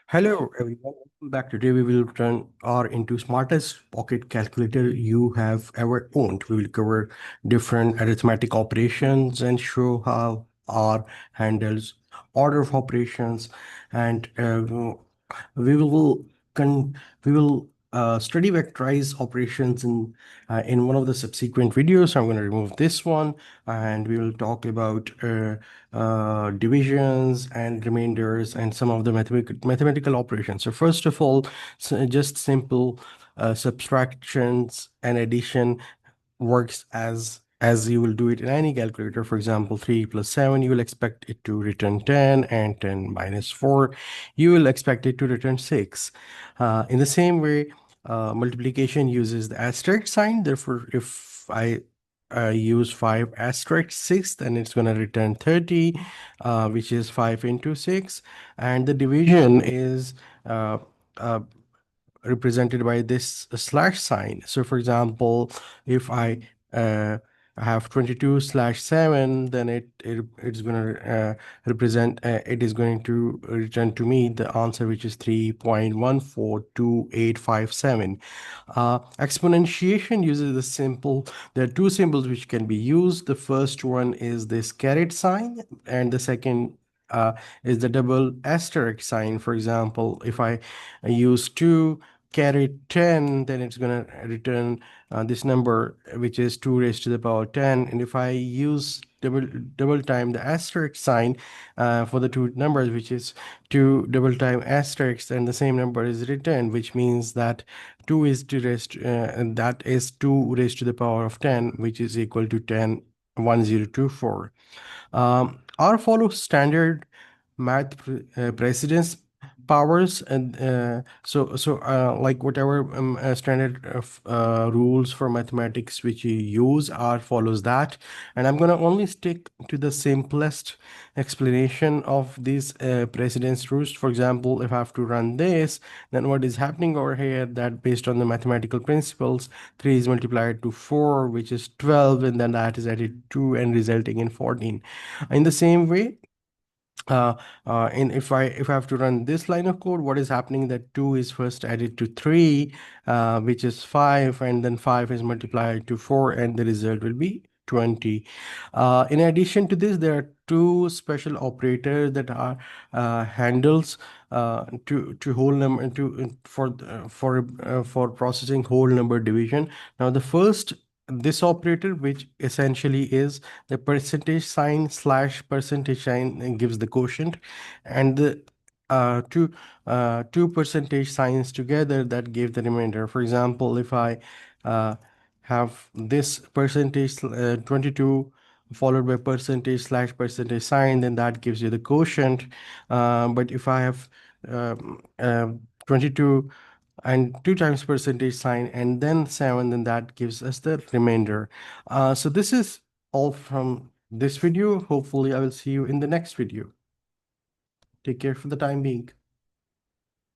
Hello everyone, welcome back. Today we will turn our into smartest pocket calculator you have ever owned. We will cover different arithmetic operations and show how R handles order of operations, and we will con we will study vectorize operations in one of the subsequent videos. So I'm going to remove this one, and we will talk about divisions and remainders and some of the mathematical operations. So first of all, just simple subtractions and addition works as you will do it in any calculator. For example, 3 plus 7, you will expect it to return 10, and 10 minus 4, you will expect it to return 6. In the same way, multiplication uses the asterisk sign. Therefore, if I use 5 asterisk 6, then it's going to return 30, which is 5 into 6. And the division is uh, uh, represented by this slash sign. So for example, if I have 22 slash 7, then it's going to represent, it is going to return to me the answer, which is 3.142857. Exponentiation uses the simple, there are two symbols which can be used. The first one is this caret sign, and the second is the double asterisk sign. For example, if I use 2 carry 10, then it's going to return this number, which is 2 raised to the power 10. And if I use double time the asterisk sign for the two numbers, which is 2 double time asterisk, then the same number is returned, which means that 2 is to raised and that is 2 raised to the power of 10, which is equal to 10 1024. R follows standard math precedence powers, and like whatever standard of rules for mathematics which you use, R follows that. And I'm going to only stick to the simplest explanation of these precedence rules. For example, if I have to run this, then what is happening over here, that based on the mathematical principles, 3 is multiplied to 4, which is 12, and then that is added to and resulting in 14. In the same way, and if I have to run this line of code, what is happening, that 2 is first added to 3, which is 5, and then 5 is multiplied to 4, and the result will be 20. In addition to this, there are two special operators that are handles to whole number to for processing whole number division. Now the first, this operator, which essentially is the percentage sign slash percentage sign, gives the quotient, and the two percentage signs together that give the remainder. For example, if I have this percentage 22 followed by percentage slash percentage sign, then that gives you the quotient. But if I have 22 and 2 times percentage sign and then 7, then that gives us the remainder. So this is all from this video. Hopefully I will see you in the next video. Take care for the time being.